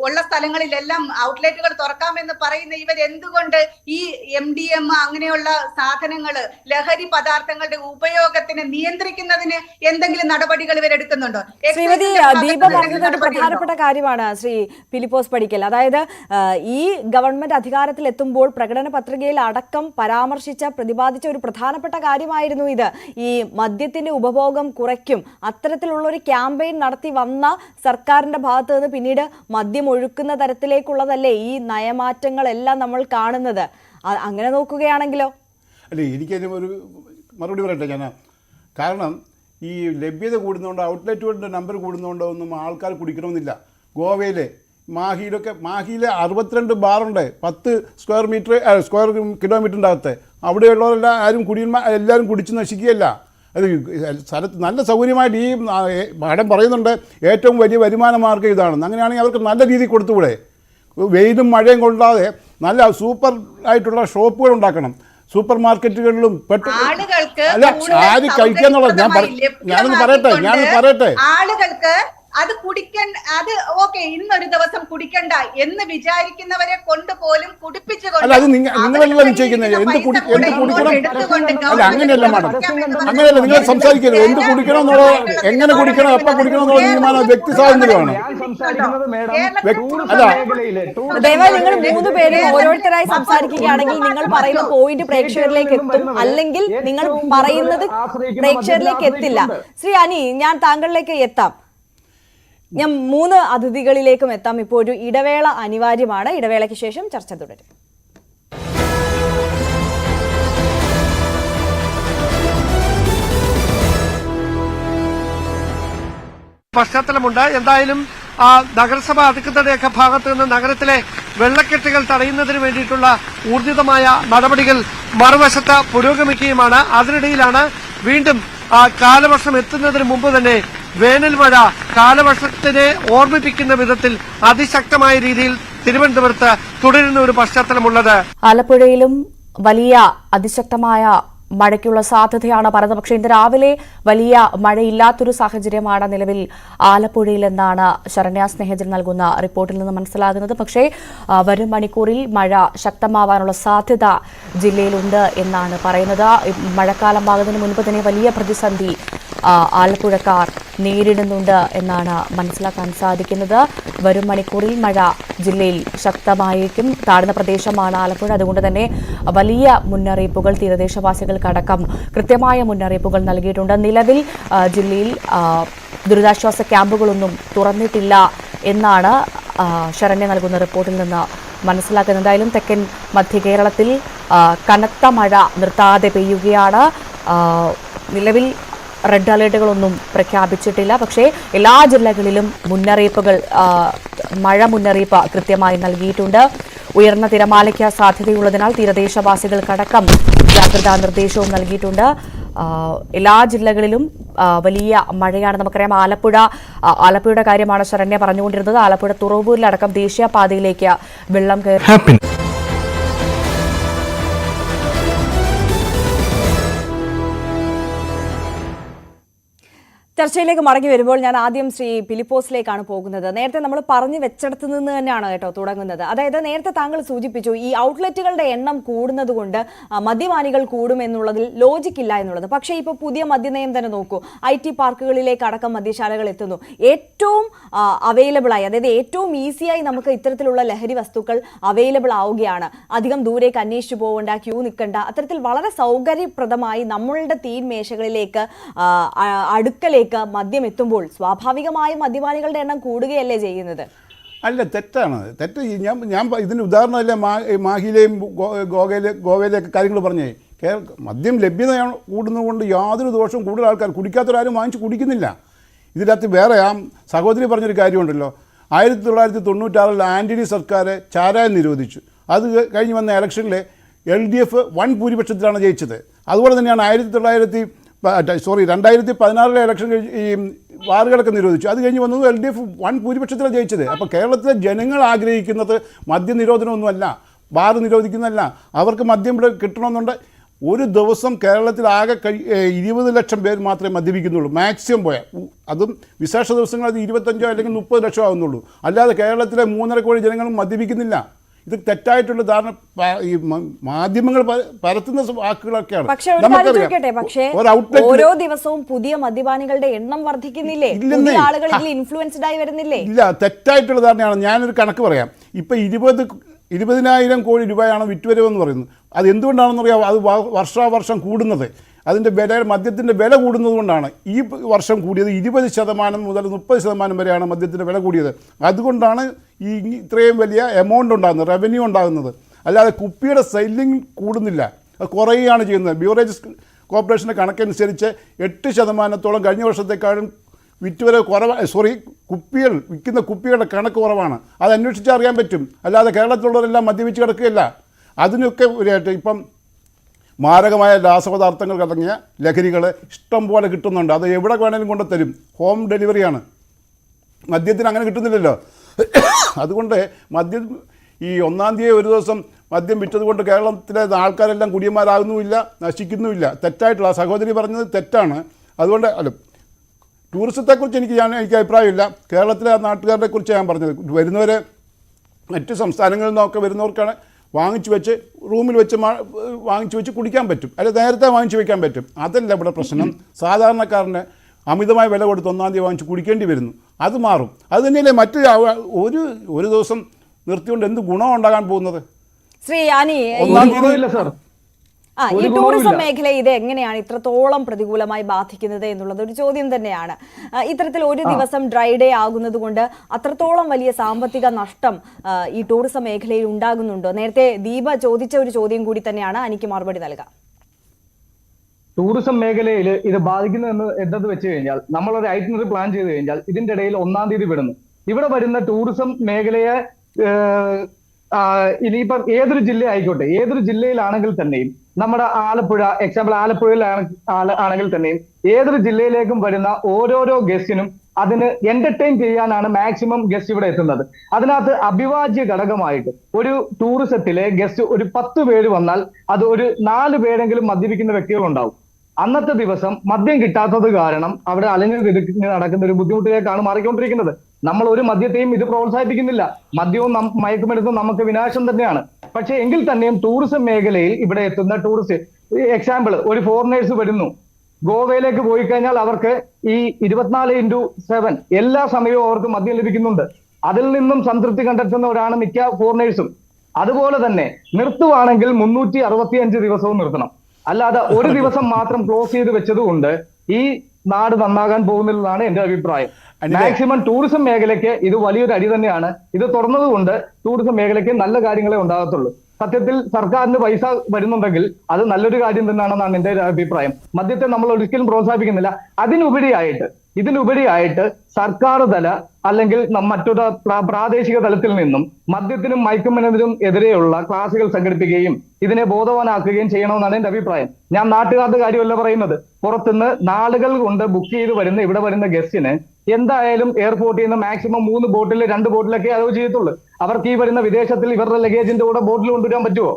ഉള്ള സ്ഥലങ്ങളിലെല്ലാം ഔട്ട്ലെറ്റുകൾ തുറക്കാമെന്ന് പറയുന്ന ഇവർ എന്തുകൊണ്ട് ഈ MDMA അങ്ങനെയുള്ള സാധനങ്ങള് ലഹരി പദാർത്ഥങ്ങളുടെ ഉപയോഗത്തിന് നിയന്ത്രിക്കുന്നതിന് എന്തെങ്കിലും നടപടികൾ ഇവരെടുക്കുന്നുണ്ടോ? ശ്രീമതി ദീപ പറഞ്ഞത് ഒരു പ്രധാനപ്പെട്ട കാര്യമാണ് ശ്രീ ഫിലിപ്പോസ് പടിക്കൽ. അതായത് ഈ ഗവൺമെന്റ് അധികാരത്തിൽ എത്തുമ്പോൾ പ്രകടന പത്രികയിൽ അടക്കം പ്രതിപാദിച്ച ഒരു പ്രധാനപ്പെട്ട കാര്യമായിരുന്നു ഇത്. ഈ മദ്യത്തിന്റെ ഉപഭോഗം കുറയ്ക്കും, അത്തരത്തിലുള്ള ഒരു ക്യാമ്പയിൻ നടത്തി വന്ന സർക്കാരിന്റെ ഭാഗത്ത് നിന്ന് പിന്നീട് മദ്യം ഒഴുക്കുന്ന തരത്തിലേക്കുള്ളതല്ലേ ഈ നയമാറ്റങ്ങളെല്ലാം നമ്മൾ കാണുന്നത്. അങ്ങനെ നോക്കുകയാണെങ്കിലോ? അല്ലേ, എനിക്കതിന് ഒരു മറുപടി പറയട്ടെ ഞാൻ. കാരണം ഈ ലഭ്യത കൂടുന്നതുകൊണ്ട്, ഔട്ട്ലെറ്റുകളുടെ നമ്പർ കൂടുന്നതുകൊണ്ടോ ഒന്നും ആൾക്കാർ കുടിക്കണമെന്നില്ല. ഗോവയിലെ മാഹിയിലെ 62 ബാറുണ്ട് 10 സ്ക്വയർ കിലോമീറ്ററിൻ്റെ അകത്ത്. അവിടെയുള്ളവരെല്ലാം എല്ലാവരും കുടിച്ച് നശിക്കുകയല്ല. അത് സ്ഥലത്ത് നല്ല സൗകര്യമായിട്ട് ഈ മാഡം പറയുന്നുണ്ട് ഏറ്റവും വലിയ വരുമാന മാർഗ്ഗം ഇതാണെന്ന്. അങ്ങനെയാണെങ്കിൽ അവർക്ക് നല്ല രീതിയിൽ കൊടുത്തുകൂടെ? വെയിലും മഴയും കൊള്ളാതെ നല്ല സൂപ്പർ ആയിട്ടുള്ള ഷോപ്പുകൾ ഉണ്ടാക്കണം. സൂപ്പർ മാർക്കറ്റുകളിലും അല്ല ആര് കഴിക്കുക എന്നുള്ളത് ഞാനൊന്ന് പറയട്ടെ ആളുകൾക്ക് അത് കുടിക്കാൻ, അത് ഓക്കെ ഇന്നൊരു ദിവസം കുടിക്കണ്ട എന്ന് വിചാരിക്കുന്നവരെ കൊണ്ടുപോലും കുടിപ്പിച്ചുകൊണ്ട്. അല്ല, അത് നിങ്ങളല്ല നിശ്ചയിക്കുന്നത് എന്ത് കുടിക്കണം. അല്ല, അങ്ങനെയല്ല മാഡം, അങ്ങനെയല്ല. നിങ്ങൾ സംസാരിക്കരുത്. എന്ത് കുടിക്കണം എന്നുള്ളത്, എങ്ങനെ കുടിക്കണം, എപ്പോൾ കുടിക്കണം എന്നുള്ള തീരുമാനം വ്യക്തി സ്വാതന്ത്ര്യമാണ്. അല്ല, ദയവായി നിങ്ങൾ 3 പേരും ഓരോരുത്തരായി സംസാരിക്കുകയാണെങ്കിൽ നിങ്ങൾ പറയുന്ന പോയിന്റ് പ്രേക്ഷകരിലേക്ക് എത്തും, അല്ലെങ്കിൽ നിങ്ങൾ പറയുന്നത് പ്രേക്ഷകരിലേക്ക് എത്തില്ല. ശ്രീ അനി, ഞാൻ താങ്കളിലേക്ക് എത്താം. ഞാൻ 3 അതിഥികളിലേക്കും എത്താം. ഇപ്പോൾ ഒരു ഇടവേള അനിവാര്യമാണ്. ഇടവേളയ്ക്ക് ശേഷം ചർച്ച തുടരും. പശ്ചാത്തലമുണ്ട്. എന്തായാലും നഗരസഭ അധികൃതരുടെയൊക്കെ ഭാഗത്ത് നിന്ന് നഗരത്തിലെ വെള്ളക്കെട്ടുകൾ തടയുന്നതിന് വേണ്ടിയിട്ടുള്ള ഊർജിതമായ നടപടികൾ മറുവശത്ത് പുരോഗമിക്കുകയുമാണ്. അതിനിടയിലാണ് വീണ്ടും കാലവർഷം എത്തുന്നതിന് മുമ്പ് തന്നെ വേനൽ മഴ കാലവർഷത്തിനെ ഓർമ്മിപ്പിക്കുന്ന വിധത്തിൽ അതിശക്തമായ രീതിയിൽ തിരുവനന്തപുരത്ത് തുടരുന്ന ഒരു പശ്ചാത്തലമുള്ളത്. ആലപ്പുഴയിലും വലിയ അതിശക്തമായ മഴയ്ക്കുള്ള സാധ്യതയാണ് പറയുന്നത്. പക്ഷേ ഇന്ന് രാവിലെ വലിയ മഴയില്ലാത്തൊരു സാഹചര്യമാണ് നിലവിൽ ആലപ്പുഴയിലെന്നാണ് ശരണ്യ സ്നേഹജൻ നൽകുന്ന റിപ്പോർട്ടിൽ നിന്ന് മനസ്സിലാകുന്നത്. പക്ഷേ വരും മണിക്കൂറിൽ മഴ ശക്തമാവാനുള്ള സാധ്യത ജില്ലയിലുണ്ട് എന്നാണ് പറയുന്നത്. മഴക്കാലമാകുന്നതിന് മുൻപ് തന്നെ വലിയ പ്രതിസന്ധി ആലപ്പുഴക്കാർ നേരിടുന്നുണ്ട് എന്നാണ് മനസ്സിലാക്കാൻ സാധിക്കുന്നത്. വരും മണിക്കൂറിൽ മഴ ജില്ലയിൽ ശക്തമായിരിക്കും. താഴ്ന്ന പ്രദേശമാണ് ആലപ്പുഴ. അതുകൊണ്ട് തന്നെ വലിയ മുന്നറിയിപ്പുകൾ തീരദേശവാസികൾക്കടക്കം കൃത്യമായ മുന്നറിയിപ്പുകൾ നൽകിയിട്ടുണ്ട്. നിലവിൽ ജില്ലയിൽ ദുരിതാശ്വാസ ക്യാമ്പുകളൊന്നും തുറന്നിട്ടില്ല എന്നാണ് ശരണ്യ നൽകുന്ന റിപ്പോർട്ടിൽ നിന്ന് മനസ്സിലാക്കുന്നത്. എന്തായാലും തെക്കൻ മധ്യ കേരളത്തിൽ കനത്ത മഴ നിർത്താതെ പെയ്യുകയാണ്. നിലവിൽ റെഡ് അലേർട്ടുകളൊന്നും പ്രഖ്യാപിച്ചിട്ടില്ല. പക്ഷേ എല്ലാ ജില്ലകളിലും മഴ മുന്നറിയിപ്പ് കൃത്യമായി നൽകിയിട്ടുണ്ട്. ഉയർന്ന തിരമാലയ്ക്ക് സാധ്യതയുള്ളതിനാൽ തീരദേശവാസികൾക്കടക്കം ജാഗ്രതാ നിർദ്ദേശവും നൽകിയിട്ടുണ്ട്. എല്ലാ ജില്ലകളിലും വലിയ മഴയാണ്. നമുക്കറിയാം ആലപ്പുഴയുടെ കാര്യമാണ് ശരണ്യ പറഞ്ഞുകൊണ്ടിരുന്നത്. ആലപ്പുഴ തുറവൂരിലടക്കം ദേശീയപാതയിലേക്ക് വെള്ളം കയറി. ചർച്ചയിലേക്ക് മടങ്ങി വരുമ്പോൾ ഞാൻ ആദ്യം ശ്രീ ഫിലിപ്പോസിലേക്കാണ് പോകുന്നത്. നേരത്തെ നമ്മൾ പറഞ്ഞു വെച്ചെടുത്ത് നിന്ന് തന്നെയാണ് കേട്ടോ തുടങ്ങുന്നത്. അതായത് നേരത്തെ താങ്കൾ സൂചിപ്പിച്ചു ഈ ഔട്ട്ലെറ്റുകളുടെ എണ്ണം കൂടുന്നത് കൊണ്ട് മദ്യപാനികൾ കൂടുമെന്നുള്ളതിൽ ലോജിക്കില്ല എന്നുള്ളത്. പക്ഷേ ഇപ്പോൾ പുതിയ മദ്യനയം തന്നെ നോക്കൂ. IT പാർക്കുകളിലേക്ക് അടക്കം മദ്യശാലകൾ എത്തുന്നു. ഏറ്റവും അവൈലബിളായി, അതായത് ഏറ്റവും ഈസിയായി നമുക്ക് ഇത്തരത്തിലുള്ള ലഹരി വസ്തുക്കൾ അവൈലബിൾ ആവുകയാണ്. അധികം ദൂരേക്ക് അന്വേഷിച്ചു പോകേണ്ട, ക്യൂ നിൽക്കേണ്ട, അത്തരത്തിൽ വളരെ സൗകര്യപ്രദമായി നമ്മളുടെ തീൻമേശകളിലേക്ക് അടുക്കലേക്ക് മദ്യം എത്തുമ്പോൾ സ്വാഭാവികമായും മദ്യപാനികളുടെ എണ്ണം കൂടുകയല്ലേ ചെയ്യുന്നത്? അല്ല, തെറ്റ്. ഞാൻ ഇതിന് ഉദാഹരണമല്ല മാഹിയിലെയും ഗോവയിലെയൊക്കെ കാര്യങ്ങൾ പറഞ്ഞേ. മദ്യം ലഭ്യത കൂടുന്നതുകൊണ്ട് യാതൊരു ദോഷവും കൂടുതൽ ആൾക്കാർ കുടിക്കാത്തവരാരും വാങ്ങിച്ച് കുടിക്കുന്നില്ല. ഇതിനകത്ത് വേറെ സഹോദരി പറഞ്ഞൊരു കാര്യമുണ്ടല്ലോ. 1996 ആന്റണി സർക്കാർ ചാരായം നിരോധിച്ചു. അത് കഴിഞ്ഞ് വന്ന ഇലക്ഷനിൽ LDF വൻ ഭൂരിപക്ഷത്തിലാണ് ജയിച്ചത്. അതുപോലെ തന്നെയാണ് 2016 ഇലക്ഷൻ ഈ ബാറുകളൊക്കെ നിരോധിച്ചു. അത് കഴിഞ്ഞ് വന്നത് LDF വൻ ഭൂരിപക്ഷത്തിലാണ് ജയിച്ചത്. അപ്പോൾ കേരളത്തിലെ ജനങ്ങൾ ആഗ്രഹിക്കുന്നത് മദ്യനിരോധനമൊന്നുമല്ല, ബാർ നിരോധിക്കുന്നതല്ല. അവർക്ക് മദ്യം ഇവിടെ കിട്ടണമെന്നുണ്ട്. ഒരു ദിവസം കേരളത്തിൽ ആകെ 20 ലക്ഷം പേര് മാത്രമേ മദ്യപിക്കുന്നുള്ളൂ, മാക്സിമം പോയാൽ. അതും വിശേഷ ദിവസങ്ങൾ അത് 25 അല്ലെങ്കിൽ 30 ലക്ഷം ആവുന്നുള്ളൂ. അല്ലാതെ കേരളത്തിലെ 3.5 കോടി ജനങ്ങളും മദ്യപിക്കുന്നില്ല. ഇത് തെറ്റായിട്ടുള്ള ധാരണ ഈ മാധ്യമങ്ങൾ പരത്തുന്ന വാക്കുകളൊക്കെയാണ്. പക്ഷേ ഒരു കാര്യം ചോദിക്കട്ടെ, പക്ഷേ ഓരോ ദിവസവും പുതിയ മദ്യപാനികളുടെ എണ്ണം വർദ്ധിക്കുന്നില്ലേ? പുതിയ ആളുകൾ ഇതിൽ ഇൻഫ്ലുവൻസ്ഡ് ആയി വരുന്നില്ലേ? ഇല്ല, തെറ്റായിട്ടുള്ള ധാരണയാണ്. ഞാനൊരു കണക്ക് പറയാം. ഇപ്പം 20,000 കോടി രൂപയാണ് വിറ്റുവരവെന്ന് പറയുന്നത്. അത് എന്തുകൊണ്ടാണെന്ന് അറിയാം? അത് വർഷാവർഷം കൂടുന്നത്, അതിൻ്റെ വില, മദ്യത്തിൻ്റെ വില കൂടുന്നത് കൊണ്ടാണ്. ഈ വർഷം കൂടിയത് 20% മുതൽ 30% വരെയാണ് മദ്യത്തിൻ്റെ വില കൂടിയത്. അതുകൊണ്ടാണ് ഈ ഇത്രയും വലിയ എമൗണ്ട് ഉണ്ടാകുന്നത്, റവന്യൂ ഉണ്ടാകുന്നത്. അല്ലാതെ കുപ്പിയുടെ സെല്ലിംഗ് കൂടുന്നില്ല, അത് കുറയുകയാണ് ചെയ്യുന്നത്. ബ്യൂറേജ് കോർപ്പറേഷൻ്റെ കണക്കനുസരിച്ച് 8% കഴിഞ്ഞ വർഷത്തെക്കാളും വിറ്റുവരവ് വിൽക്കുന്ന കുപ്പികളുടെ കണക്ക് കുറവാണ്. അത് അന്വേഷിച്ചാൽ അറിയാൻ പറ്റും. അല്ലാതെ കേരളത്തിലുള്ളവരെല്ലാം മദ്യപിച്ച് കിടക്കുകയല്ല. അതിനൊക്കെ ഒരു ഇപ്പം മാരകമായ രാസപദാർത്ഥങ്ങൾ അടങ്ങിയ ലഹരികൾ ഇഷ്ടം പോലെ കിട്ടുന്നുണ്ട്. അത് എവിടെ വേണമെങ്കിലും കൊണ്ടുതരും. ഹോം ഡെലിവറിയാണ്. മദ്യത്തിന് അങ്ങനെ കിട്ടുന്നില്ലല്ലോ. അതുകൊണ്ട് മദ്യം ഈ 1-ാം തീയതി ഒരു ദിവസം മദ്യം വിറ്റതുകൊണ്ട് കേരളത്തിലെ ആൾക്കാരെല്ലാം കുടിയന്മാരാകുന്നുമില്ല, നശിക്കുന്നുമില്ല. തെറ്റായിട്ടുള്ള സഹോദരി പറഞ്ഞത് തെറ്റാണ്. അതുകൊണ്ട് ടൂറിസത്തെക്കുറിച്ച് എനിക്ക് അഭിപ്രായമില്ല. കേരളത്തിലെ നാട്ടുകാരെ കുറിച്ച് ഞാൻ പറഞ്ഞത്. വരുന്നവരെ മറ്റ് സംസ്ഥാനങ്ങളിൽ നിന്നൊക്കെ വരുന്നവർക്കാണ് വാങ്ങിച്ചു വെച്ച് റൂമിൽ വെച്ച് വാങ്ങിച്ചു വെച്ച് കുടിക്കാൻ പറ്റും, അല്ലെങ്കിൽ നേരത്തെ വാങ്ങിച്ചു വയ്ക്കാൻ പറ്റും. അതല്ല ഇവിടെ പ്രശ്നം. സാധാരണക്കാരന് അമിതമായ വില കൊടുത്ത് 1-ാം തീയതി വാങ്ങിച്ച് കുടിക്കേണ്ടി വരുന്നു. അത് മാറും. അത് തന്നെയല്ലേ മറ്റ് ഒരു ദിവസം നിർത്തിക്കൊണ്ട് എന്ത് ഗുണം ഉണ്ടാകാൻ പോകുന്നത്? ശ്രീ ആനി, ഈ ടൂറിസം മേഖല ഇത് എങ്ങനെയാണ് ഇത്രത്തോളം പ്രതികൂലമായി ബാധിക്കുന്നത് എന്നുള്ളത് ഒരു ചോദ്യം തന്നെയാണ്. ഇത്തരത്തിൽ ഒരു ദിവസം ഡ്രൈ ഡേ ആകുന്നത് കൊണ്ട് അത്രത്തോളം വലിയ സാമ്പത്തിക നഷ്ടം ഈ ടൂറിസം മേഖലയിൽ ഉണ്ടാകുന്നുണ്ടോ? നേരത്തെ ദീപ ചോദിച്ച ഒരു ചോദ്യം കൂടി തന്നെയാണ് എനിക്ക് മറുപടി നൽകാം. ടൂറിസം മേഖലയിൽ ഇത് ബാധിക്കുന്നത് എന്തെന്ന് വെച്ച് കഴിഞ്ഞാൽ, നമ്മളൊരു ഐറ്റിനറി പ്ലാൻ ചെയ്ത് കഴിഞ്ഞാൽ ഇതിന്റെ ഇടയിൽ 1-ാം തീയതി വിടുന്നു. ഇവിടെ വരുന്ന ടൂറിസം മേഖലയെ ഇനിയിപ്പം ഏതൊരു ജില്ല ആയിക്കോട്ടെ, ഏതൊരു ജില്ലയിലാണെങ്കിൽ തന്നെയും, നമ്മുടെ ആലപ്പുഴ എക്സാമ്പിൾ ആലപ്പുഴയിൽ ആണെങ്കിൽ തന്നെയും ഏതൊരു ജില്ലയിലേക്കും വരുന്ന ഓരോരോ ഗസ്റ്റിനും അതിന് എന്റർടൈൻ ചെയ്യാനാണ് മാക്സിമം ഗസ്റ്റ് ഇവിടെ എത്തുന്നത്. അതിനകത്ത് അഭിവാജ്യ ഘടകമായിട്ട് ഒരു ടൂറിസത്തിലെ ഗസ്റ്റ് ഒരു 10 പേര് വന്നാൽ അത് ഒരു 4 പേരെങ്കിലും മദ്യപിക്കുന്ന വ്യക്തികളുണ്ടാവും. അന്നത്തെ ദിവസം മദ്യം കിട്ടാത്തത് കാരണം അവിടെ അലഞ്ഞു തിരിഞ്ഞ് നടക്കുന്ന ഒരു ബുദ്ധിമുട്ടിലേക്കാണ് മാറിക്കൊണ്ടിരിക്കുന്നത്. നമ്മൾ ഒരു മദ്യത്തെയും ഇത് പ്രോത്സാഹിപ്പിക്കുന്നില്ല. മദ്യവും മയക്കുമരുന്നും നമുക്ക് വിനാശം തന്നെയാണ്. പക്ഷെ എങ്കിൽ തന്നെയും ടൂറിസം മേഖലയിൽ ഇവിടെ എത്തുന്ന ടൂറിസ്റ്റ്, എക്സാമ്പിൾ ഒരു ഫോറിനേഴ്സ് വരുന്നു, ഗോവയിലേക്ക് പോയി കഴിഞ്ഞാൽ അവർക്ക് ഈ 24/7 എല്ലാ സമയവും അവർക്ക് മദ്യം ലഭിക്കുന്നുണ്ട്. അതിൽ നിന്നും സംതൃപ്തി കണ്ടെത്തുന്നവരാണ് മിക്ക ഫോറിനേഴ്സും. അതുപോലെ തന്നെ നിർത്തുവാണെങ്കിൽ 365 ദിവസവും നിർത്തണം. അല്ലാതെ ഒരു ദിവസം മാത്രം ക്ലോസ് ചെയ്ത് വെച്ചതുകൊണ്ട് ഈ നാട് നന്നാകാൻ പോകുന്നില്ലെന്നാണ് എന്റെ അഭിപ്രായം. മാക്സിമം ടൂറിസം മേഖലയ്ക്ക് ഇത് വലിയൊരു അടി തന്നെയാണ്. ഇത് തുറന്നതുകൊണ്ട് ടൂറിസം മേഖലയ്ക്ക് നല്ല കാര്യങ്ങളെ ഉണ്ടാകത്തുള്ളൂ. സത്യത്തിൽ സർക്കാരിന് പൈസ വരുന്നുണ്ടെങ്കിൽ അത് നല്ലൊരു കാര്യം തന്നെയാണെന്നാണ് എന്റെ അഭിപ്രായം. മദ്യത്തെ നമ്മൾ ഒരിക്കലും പ്രോത്സാഹിപ്പിക്കുന്നില്ല. ഇതിനുപരിയായിട്ട് സർക്കാർ തല അല്ലെങ്കിൽ മറ്റൊരു പ്രാദേശിക തലത്തിൽ നിന്നും മദ്യത്തിനും മയക്കുമരുന്നിനും എതിരെയുള്ള ക്ലാസുകൾ സംഘടിപ്പിക്കുകയും ഇതിനെ ബോധവാനാക്കുകയും ചെയ്യണമെന്നാണ് എന്റെ അഭിപ്രായം. ഞാൻ നാട്ടുകാരുടെ കാര്യമല്ല പറയുന്നത്. പുറത്തുനിന്ന് നാളുകൾ കൊണ്ട് ബുക്ക് ചെയ്ത് ഇവിടെ വരുന്ന ഗസ്റ്റിന് എന്തായാലും എയർപോർട്ടിൽ നിന്ന് മാക്സിമം 3 ബോട്ടിൽ 2 ബോട്ടിലൊക്കെ അലോ ചെയ്യത്തുള്ളൂ. അവർക്ക് ഈ വരുന്ന വിദേശത്തിൽ ഇവരുടെ ലഗേജിന്റെ കൂടെ ബോട്ടിൽ കൊണ്ടുവരാൻ പറ്റുമോ?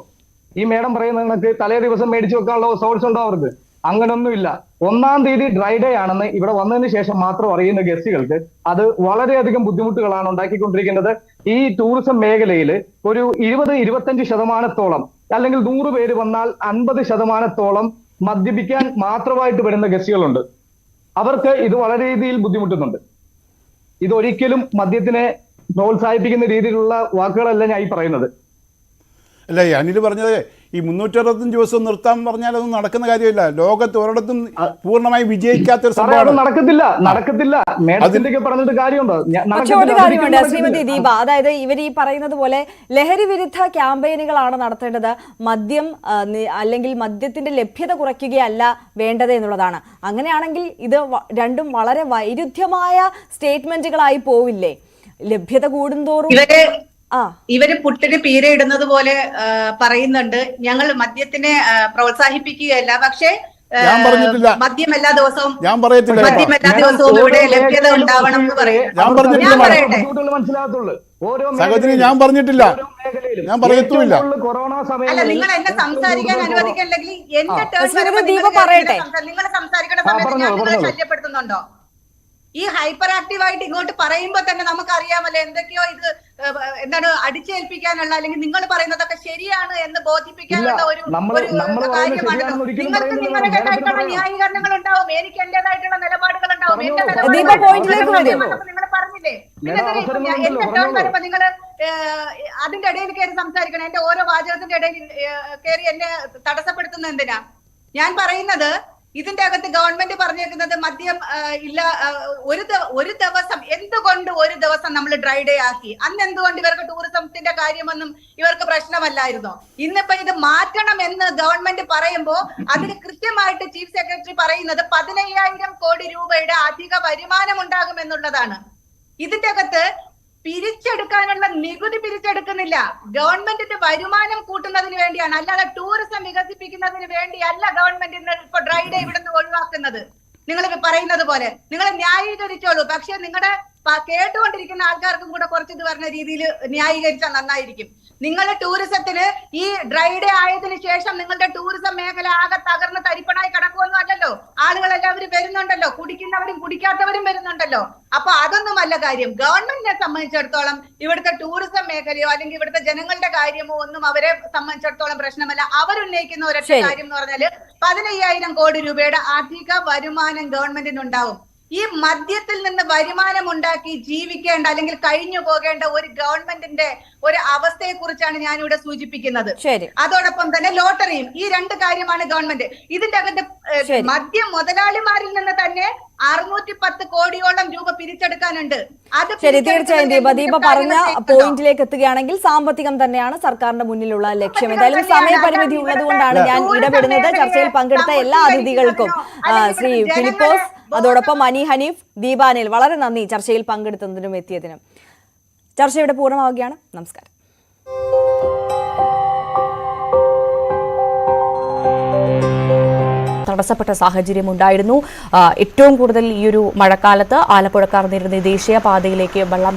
ഈ മേഡം പറയുന്ന കണക്ക് തലേ ദിവസം മേടിച്ചു വെക്കാനുള്ള സോഴ്സ് ഉണ്ടോ അവർക്ക്? അങ്ങനൊന്നുമില്ല. 1-ാം തീയതി ഡ്രൈ ഡേ ആണെന്ന് ഇവിടെ വന്നതിന് ശേഷം മാത്രം അറിയുന്ന ഗസ്റ്റുകൾക്ക് അത് വളരെയധികം ബുദ്ധിമുട്ടുകളാണ് ഉണ്ടാക്കിക്കൊണ്ടിരിക്കുന്നത്. ഈ ടൂറിസം മേഖലയിൽ ഒരു 20-25% അല്ലെങ്കിൽ 100 പേര് വന്നാൽ 50% മദ്യപിക്കാൻ മാത്രമായിട്ട് വരുന്ന ഗസ്റ്റുകളുണ്ട്. അവർക്ക് ഇത് വളരെ രീതിയിൽ ബുദ്ധിമുട്ടുന്നുണ്ട്. ഇതൊരിക്കലും മദ്യത്തിനെ പ്രോത്സാഹിപ്പിക്കുന്ന രീതിയിലുള്ള വാക്കുകളല്ല ഞാൻ ഈ പറയുന്നത്. അല്ല, അനിൽ പറഞ്ഞത് ഈ 365 ദിവസം നിർത്താൻ പറഞ്ഞാൽ അതൊന്നും നടക്കുന്ന കാര്യമില്ല. ലോകത്ത് ഒരിടത്തും പൂർണ്ണമായി വിജയിക്കാത്തൊരു സംഭവം നടക്കത്തില്ല. മേഡത്തിന്റെ പറഞ്ഞിട്ട് കാര്യമുണ്ടോ? പക്ഷെ ഒരു കാര്യമുണ്ട് ശ്രീമതി ദീപ, അതായത് ഇവർ ഈ പറയുന്നത് പോലെ ലഹരി വിരുദ്ധ ക്യാമ്പയിനുകളാണ് നടത്തേണ്ടത്. മദ്യം അല്ലെങ്കിൽ മദ്യത്തിന്റെ ലഭ്യത കുറയ്ക്കുകയല്ല വേണ്ടത് എന്നുള്ളതാണ്. അങ്ങനെയാണെങ്കിൽ ഇത് രണ്ടും വളരെ വൈരുദ്ധ്യമായ സ്റ്റേറ്റ്മെന്റുകളായി പോവില്ലേ? ലഭ്യത കൂടുന്തോറും ഇവര് പുട്ടിന് പീരയിടുന്നത് പോലെ പറയുന്നുണ്ട്. ഞങ്ങൾ മദ്യത്തിനെ പ്രോത്സാഹിപ്പിക്കുകയല്ല, പക്ഷേ മദ്യം എല്ലാ ദിവസവും ഇവിടെ ലഭ്യത ഉണ്ടാവണം എന്ന് പറയും. മനസ്സിലാകത്തുള്ളൂ. ഓരോ സഹോദരി ഞാൻ പറഞ്ഞിട്ടില്ല, ഞാൻ പറയത്തുമില്ല. കൊറോണ അല്ല, സമയങ്ങളിൽ നിങ്ങൾ എന്നെ സംസാരിക്കാൻ അനുവദിക്കില്ലെങ്കിൽ എന്റെ ടേൺ ശ്രീമതി ദീപ പറയട്ടെ. നിങ്ങൾ സംസാരിക്കുന്ന സമയത്ത് ഞാൻ നിങ്ങളെ പറഞ്ഞോളൂ. ശല്യപ്പെടുത്തുന്നുണ്ടോ? ഈ ഹൈപ്പർ ആക്റ്റീവ് ആയിട്ട് ഇങ്ങോട്ട് പറയുമ്പോ തന്നെ നമുക്കറിയാമല്ലോ എന്തൊക്കെയോ ഇത് എന്താണ് അടിച്ചേൽപ്പിക്കാനുള്ള, അല്ലെങ്കിൽ നിങ്ങൾ പറയുന്നതൊക്കെ ശരിയാണ് എന്ന് ബോധിപ്പിക്കാനുള്ള ഒരു കാര്യമാണല്ലോ. നിങ്ങൾക്ക് നിങ്ങളുടേതായിട്ടുള്ള ന്യായീകരണങ്ങൾ ഉണ്ടാവും, എനിക്ക് എന്റേതായിട്ടുള്ള നിലപാടുകൾ ഉണ്ടാവും. ദീപ പോയിന്റിലേക്ക് വരും. നിങ്ങൾ പറഞ്ഞില്ലേ, പിന്നെ എന്റെ ടേൺ വരുമ്പോ നിങ്ങൾ അതിന്റെ ഇടയിൽ കയറി സംസാരിക്കണം. എന്റെ ഓരോ വാചകത്തിന്റെ ഇടയിൽ കയറി എന്നെ തടസ്സപ്പെടുത്തുന്ന എന്തിനാ? ഞാൻ പറയുന്നത് ഇതിന്റെ അകത്ത് ഗവൺമെന്റ് പറഞ്ഞേക്കുന്നത് മദ്യം ഇല്ല. ഒരു ദിവസം എന്തുകൊണ്ട് ഒരു ദിവസം നമ്മൾ ഡ്രൈ ഡേ ആക്കി? അന്ന് എന്തുകൊണ്ട് ഇവർക്ക് ടൂറിസത്തിന്റെ കാര്യമൊന്നും ഇവർക്ക് പ്രശ്നമല്ലായിരുന്നോ? ഇന്നിപ്പോ ഇത് മാറ്റണം എന്ന് ഗവൺമെന്റ് പറയുമ്പോ അതിന് കൃത്യമായിട്ട് ചീഫ് സെക്രട്ടറി പറയുന്നത് 15,000 കോടി രൂപയുടെ അധിക വരുമാനം ഉണ്ടാകുമെന്നുള്ളതാണ്. ഇതിന്റെ അകത്ത് പിരിച്ചെടുക്കാനുള്ള നികുതി പിരിച്ചെടുക്കുന്നില്ല, ഗവൺമെന്റിന്റെ വരുമാനം കൂട്ടുന്നതിന് വേണ്ടിയാണ്, അല്ലാതെ ടൂറിസം വികസിപ്പിക്കുന്നതിന് വേണ്ടിയല്ല ഗവൺമെന്റ് ഇപ്പൊ ഡ്രൈ ഡേ ഇവിടുന്ന് ഒഴിവാക്കുന്നത്. നിങ്ങൾ പറയുന്നത് പോലെ നിങ്ങൾ ന്യായീകരിച്ചോളൂ, പക്ഷെ നിങ്ങളുടെ കേട്ടുകൊണ്ടിരിക്കുന്ന ആൾക്കാർക്കും കൂടെ കുറച്ച് ഇത് പറഞ്ഞ രീതിയിൽ ന്യായീകരിച്ചാൽ നന്നായിരിക്കും. നിങ്ങളുടെ ടൂറിസത്തിന് ഈ ഡ്രൈ ഡേ ആയതിനു ശേഷം നിങ്ങളുടെ ടൂറിസം മേഖല ആകെ തകർന്ന് തരിപ്പണായി കിടക്കുമൊന്നും അല്ലല്ലോ. ആളുകൾ എല്ലാവരും വരുന്നുണ്ടല്ലോ, കുടിക്കുന്നവരും കുടിക്കാത്തവരും വരുന്നുണ്ടല്ലോ. അപ്പൊ അതൊന്നുമല്ല കാര്യം. ഗവൺമെന്റിനെ സംബന്ധിച്ചിടത്തോളം ഇവിടുത്തെ ടൂറിസം മേഖലയോ അല്ലെങ്കിൽ ഇവിടുത്തെ ജനങ്ങളുടെ കാര്യമോ ഒന്നും അവരെ സംബന്ധിച്ചിടത്തോളം പ്രശ്നമല്ല. അവരുന്നയിക്കുന്ന ഒരൊറ്റ കാര്യം എന്ന് പറഞ്ഞാല് 15,000 കോടി രൂപയുടെ അധിക വരുമാനം ഗവൺമെന്റിനുണ്ടാവും. ഈ മദ്യത്തിൽ നിന്ന് വരുമാനം ഉണ്ടാക്കി ജീവിക്കേണ്ട അല്ലെങ്കിൽ കഴിഞ്ഞു പോകേണ്ട ഒരു ഗവൺമെന്റിന്റെ ഒരു അവസ്ഥയെ കുറിച്ചാണ് ഞാനിവിടെ സൂചിപ്പിക്കുന്നത്. അതോടൊപ്പം തന്നെ ലോട്ടറിയും, ഈ രണ്ട് കാര്യമാണ് ഗവൺമെന്റ്. ഇതിന്റെ അകത്ത് മദ്യം മുതലാളിമാരിൽ നിന്ന് തന്നെ 610 കോടിയോളം രൂപ പിരിച്ചെടുക്കാനുണ്ട്. അത് ശരി, തീർച്ചയായും ദീപ പറഞ്ഞ പോയിന്റിലേക്ക് എത്തുകയാണെങ്കിൽ സാമ്പത്തികം തന്നെയാണ് സർക്കാരിന്റെ മുന്നിലുള്ള ലക്ഷ്യം. എന്തായാലും സമയപരിമിതി ഉള്ളതുകൊണ്ടാണ് ഞാൻ ഇടപെടുന്നത്. ചർച്ചയിൽ പങ്കെടുത്ത എല്ലാ അതിഥികൾക്കും ശ്രീ ഫിലിപ്പോസ്, അതോടൊപ്പം അനി ഹനീഫ്, ദീപാനിൽ വളരെ നന്ദി ചർച്ചയിൽ പങ്കെടുത്തതിനും എത്തിയതിനും. ചർച്ച ഇവിടെ പൂർണ്ണമാവുകയാണ്. നമസ്കാരം. തടസ്സപ്പെട്ട സാഹചര്യമുണ്ടായിരുന്നു. ഏറ്റവും കൂടുതൽ ഈ ഒരു മഴക്കാലത്ത് ആലപ്പുഴക്കാർ നേരിടുന്ന ദേശീയപാതയിലേക്ക് വെള്ളം